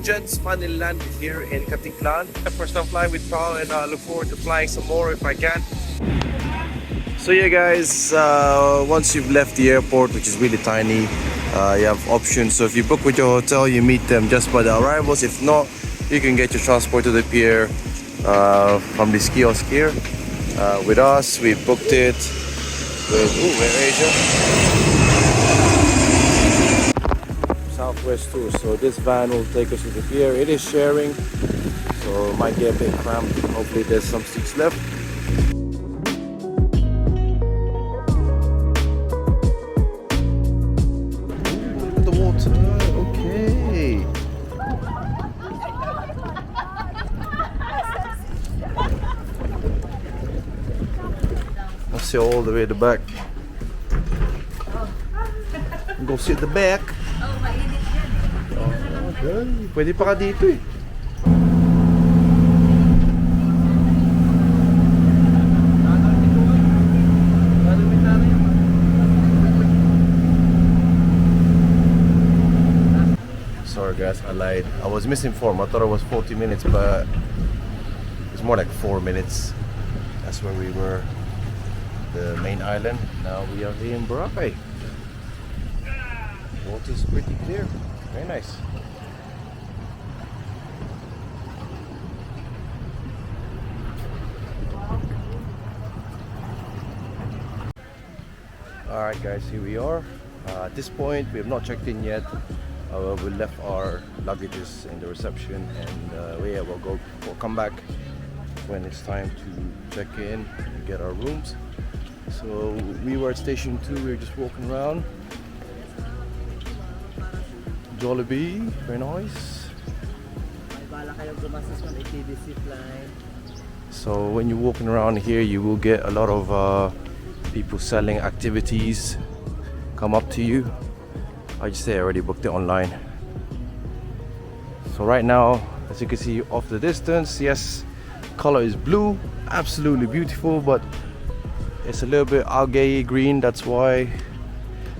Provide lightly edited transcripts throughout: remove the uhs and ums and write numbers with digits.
Regent's Funny Land here in Katiklan. First time flying with Paul, and I look forward to flying some more if I can. So yeah guys, once you've left the airport, which is really tiny, you have options. So if you book with your hotel, you meet them just by the arrivals. If not, you can get your transport to the pier from this kiosk here. With us, we booked it with AirAsia Southwest Tour. So this van will take us to the pier. It is sharing, so it might get a bit cramped. Hopefully there's some seats left. Look at the water. Okay. I'll see all the way at the back. Go sit at the back. Okay. Pwede pa ka dito eh. Sorry guys, I lied. I was misinformed. I thought it was 40 minutes, but it's more like 4 minutes. That's where we were, the main island. Now we are here in Boracay. Water is pretty clear. Very nice. Alright guys, here we are. At this point, we have not checked in yet. We left our luggages in the reception, and yeah, we'll come back when it's time to check in and get our rooms. So we were at station 2, we were just walking around. Jollibee, very nice. So when you're walking around here, you will get a lot of people selling activities come up to you. I just say I already booked it online. So right now, as you can see off the distance, yes, color is blue, absolutely beautiful, but it's a little bit algae green. That's why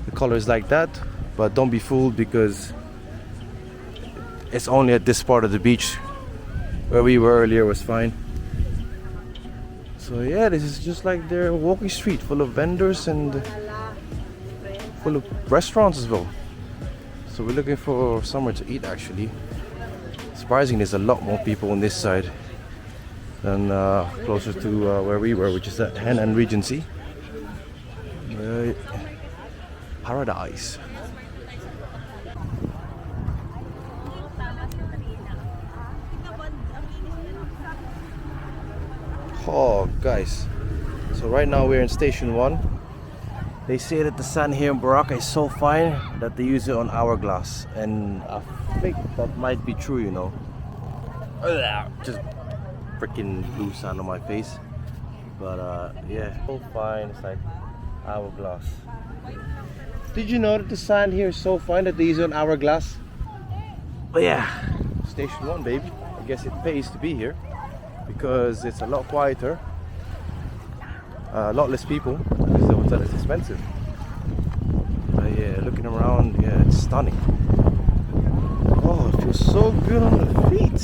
the color is like that. But don't be fooled, because it's only at this part of the beach. Where we were earlier was fine. So yeah, this is just like their walking street, full of vendors and full of restaurants as well. So we're looking for somewhere to eat actually. Surprisingly, there's a lot more people on this side than closer to where we were, which is at Henan Regency. Paradise. Oh guys, so right now we're in station 1. They say that the sun here in Boracay is so fine that they use it on hourglass, and I think that might be true, you know. Just freaking blue sun on my face. But yeah, so fine, it's like hourglass. Did you know that the sand here is so fine that they use it on hourglass? But yeah, station 1 baby. I guess it pays to be here, because it's a lot quieter, a lot less people, because the hotel is expensive. But yeah, looking around, yeah, it's stunning. Oh, it feels so good on the feet.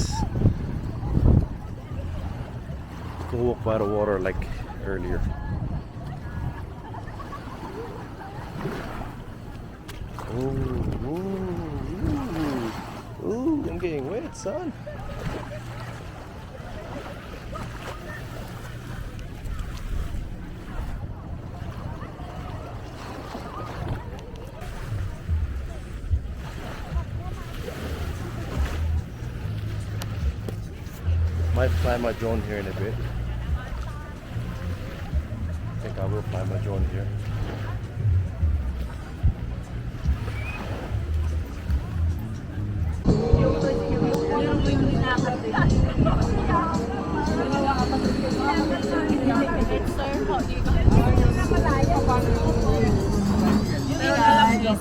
Go walk by the water like earlier. Ooh, ooh, ooh, I'm getting wet, son. Might fly my drone here in a bit. I think I will fly my drone here.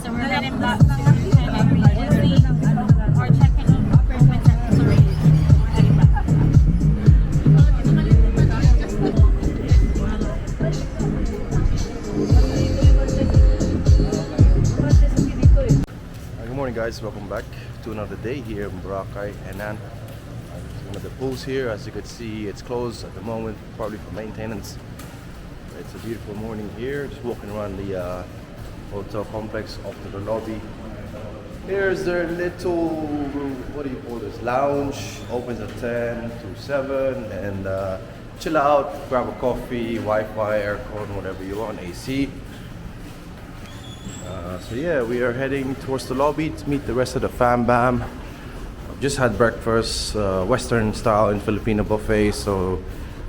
So we're heading back to Regency. Our check-in appointment at 3. We're heading back. Good morning guys, welcome back to another day here in Boracay, and then one of the pools here. As you can see, it's closed at the moment, probably for maintenance. It's a beautiful morning here. Just walking around the hotel complex up to the lobby. Here's their little, what do you call this, lounge. Opens at 10 to 7, and chill out, grab a coffee, Wi-Fi, aircon, whatever you want, AC. So yeah, we are heading towards the lobby to meet the rest of the fam bam. I've just had breakfast, Western style and Filipino buffet, so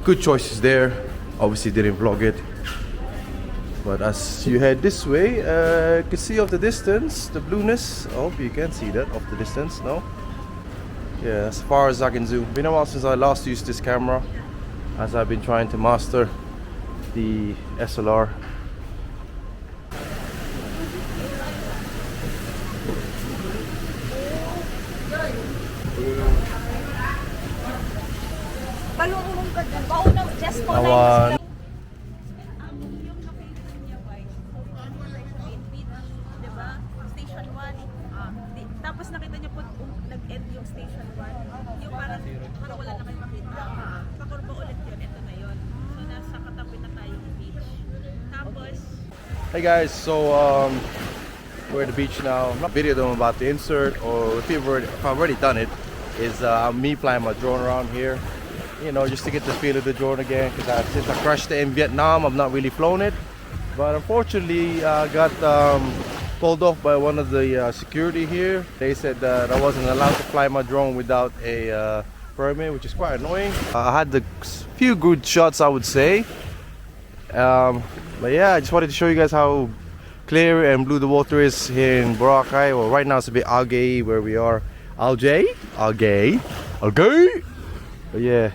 good choices there. Obviously didn't vlog it. But as you head this way, you can see off the distance the blueness. I hope you can see that off the distance, no? Yeah, as far as I can zoom. Been a while since I last used this camera, as I've been trying to master the SLR. Balurong ka dun. Paunang just po Awan. Station 1. Tapos nakita niyo po nag-end yung Station 1. Yung parang wala na kayo makita. Pakurba ulit yun. Ito na yun. So nasa katabi na tayo ng beach. Tapos Hey guys, so we're at the beach now. I'm not videoing them about the insert, or if I've already done it, is me flying my drone around here. You know, just to get the feel of the drone again, because since I crashed it in Vietnam, I've not really flown it. But unfortunately, I got pulled off by one of the security here. They said that I wasn't allowed to fly my drone without a permit, which is quite annoying. I had the few good shots, I would say. But yeah, I just wanted to show you guys how clear and blue the water is here in Boracay. Well, right now it's a bit algae where we are. Algae? But yeah,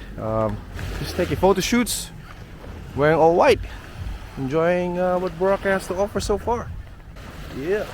just taking photo shoots, wearing all white, enjoying what Boracay has to offer so far. Yeah.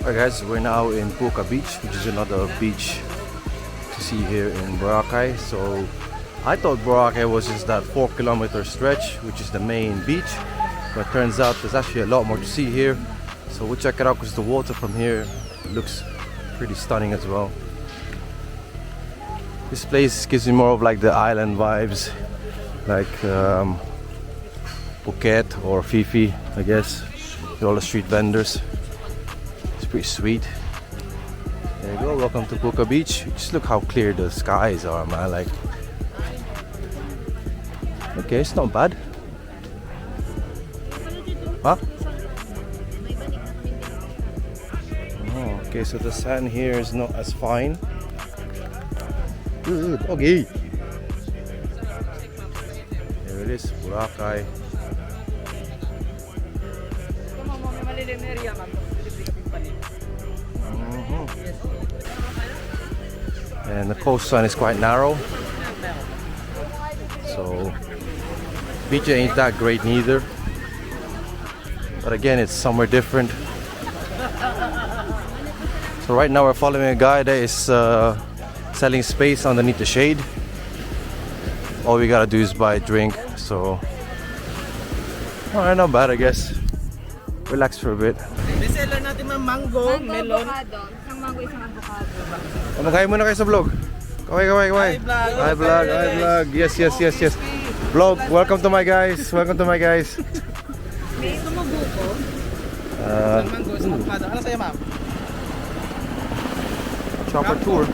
Alright guys, we're now in Puka Beach, which is another beach to see here in Boracay. So I thought Boracay was just that 4-kilometer stretch, which is the main beach, but turns out there's actually a lot more to see here. So we'll check it out because the water from here looks pretty stunning as well. This place gives me more of like the island vibes, like Phuket or Fifi, I guess, with all the street vendors. Pretty sweet. There you go, welcome to Puka Beach. Just look how clear the skies are, man. Like, okay, it's not bad. Huh? Oh, okay, so the sand here is not as fine. Good, okay. There it is, Boracay. And the coastline is quite narrow, so beach ain't that great neither. But again, it's somewhere different. So right now we're following a guy that is selling space underneath the shade. All we gotta do is buy a drink. So, alright, not bad, I guess. Relax for a bit. Bestseller natin ng mango, melon. Isang mango, isang avocado. Magkain muna kayo sa vlog. Kaway. Hi vlog. Yes. Vlog, welcome to my guys. May tumubuko. Mango, isang avocado. Ano sa'yo, ma'am? Chopper tour.